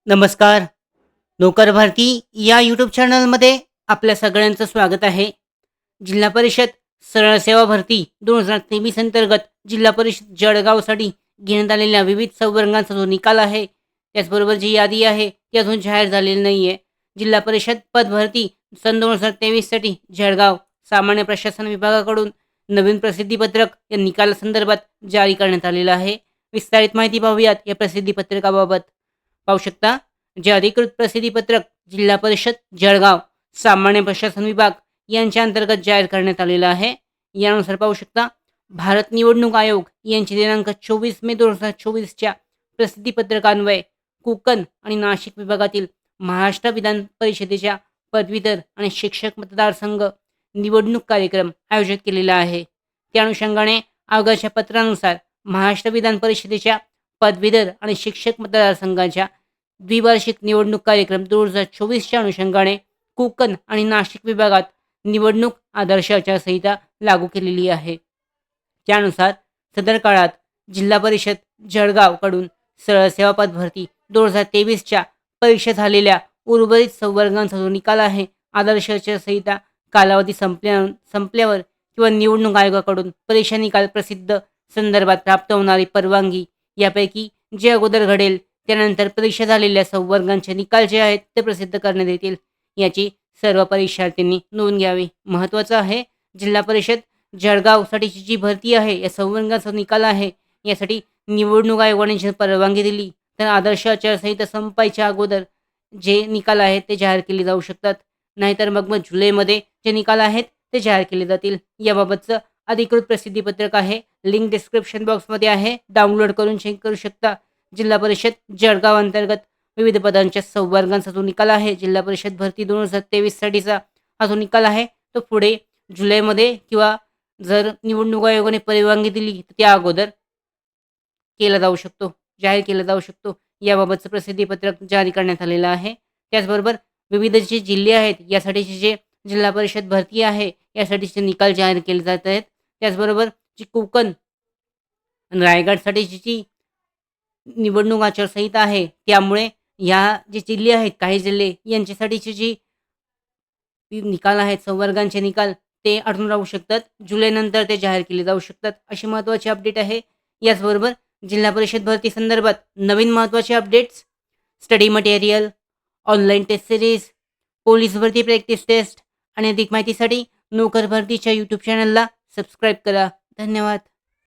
नमस्कार. नोकर भारती या यूट्यूब चॅनलमध्ये आपल्या सगळ्यांचं स्वागत आहे. जिल्हा परिषद सरळ सेवा भरती 2023 अंतर्गत जिल्हा परिषद जळगावसाठी घेण्यात आलेल्या विविध संवर्गांचा जो निकाल आहे, त्याचबरोबर जी यादी आहे, ती अजून जाहीर झालेली नाही आहे. जिल्हा परिषद पदभरती सन 2023 साठी जळगाव सामान्य प्रशासन विभागाकडून नवीन प्रसिद्धीपत्रक या निकालासंदर्भात जारी करण्यात आलेलं आहे. विस्तारित माहिती पाहूयात या प्रसिद्धीपत्रकाबाबत. पाहू शकता, जे अधिकृत प्रसिद्धीपत्रक जिल्हा परिषद जळगाव सामान्य प्रशासन विभाग यांच्या अंतर्गत जाहीर करण्यात आलेलं आहे. यानुसार पाहू शकता, भारत निवडणूक आयोग यांची दिनांक 24 मे 2024च्या प्रसिद्धीपत्रकान्वये कोकण आणि नाशिक विभागातील महाराष्ट्र विधान परिषदेच्या पदवीधर आणि शिक्षक मतदारसंघ निवडणूक कार्यक्रम आयोजित केलेला आहे. त्या अनुषंगाने आयोगाच्या पत्रानुसार महाराष्ट्र विधान परिषदेच्या पदवीधर आणि शिक्षक मतदारसंघाच्या द्विवार्षिक निवडणूक कार्यक्रम 2024च्या अनुषंगाने कोकण आणि नाशिक विभागात निवडणूक आदर्श आचारसंहिता लागू केलेली आहे. त्यानुसार सदर काळात जिल्हा परिषद जळगावकडून सरळ सेवा पद भरती 2023च्या परीक्षा झालेल्या उर्वरित संवर्गांचा जो निकाल आहे, आदर्श आचारसंहिता कालावधी संपल्यावर किंवा निवडणूक आयोगाकडून परीक्षा निकाल प्रसिद्ध संदर्भात प्राप्त होणारी परवानगी यापैकी जे अगोदर घडेल त्यानंतर परीक्षा झालेल्या संवर्गांचे निकाल जे आहेत ते प्रसिद्ध करण्यात येतील. याची सर्व परीक्षार्थींनी नोंद घ्यावी. महत्त्वाचं आहे, जिल्हा परिषद जळगावसाठीची जी भरती आहे, या संवर्गाचा निकाल आहे, यासाठी निवडणूक आयोगाने जर परवानगी दिली तर आदर्श आचारसंहिता संपायच्या अगोदर जे निकाल आहेत ते जाहीर केले जाऊ शकतात. नाहीतर मग जुलैमध्ये जे निकाल आहेत ते जाहीर केले जातील. याबाबतचं अधिकृत प्रसिद्धीपत्रक आहे. लिंक डिस्क्रिप्शन बॉक्समध्ये आहे. डाउनलोड करून चेक करू शकता. जिल्हा परिषद जळगाव अंतर्गत विविध पदांच्या संवर्गांचा जो निकाल आहे, जिल्हा परिषद भरती 2023 साठीचा हा जो निकाल आहे, तो पुढे जुलैमध्ये किंवा जर निवडणूक आयोगाने परवानगी दिली तर त्या अगोदर केला जाऊ शकतो, जाहीर केला जाऊ शकतो. याबाबतचं प्रसिद्धीपत्रक जारी करण्यात आलेलं आहे. त्याचबरोबर विविध जे जिल्हे आहेत, यासाठीचे जे जिल्हा परिषद भरती आहे, यासाठीचे निकाल जाहीर केले जात आहेत. त्याचबरोबर जी कोकण आणि रायगडसाठीची जी निवडणूक आचारसंहिता आहे, त्यामुळे ह्या जे जिल्हे आहेत, काही जिल्हे यांच्यासाठीची जी निकाल आहेत, संवर्गांचे निकाल ते अडून राहू शकतात. जुलैनंतर ते जाहीर केले जाऊ शकतात. अशी महत्त्वाची अपडेट आहे. याचबरोबर जिल्हा परिषद भरती संदर्भात नवीन महत्त्वाचे updates, study material, online test series, police भरती प्रॅक्टिस टेस्ट आणि अधिक माहितीसाठी नोकर भरतीच्या यूट्यूब चॅनलला सबस्क्राईब करा. धन्यवाद.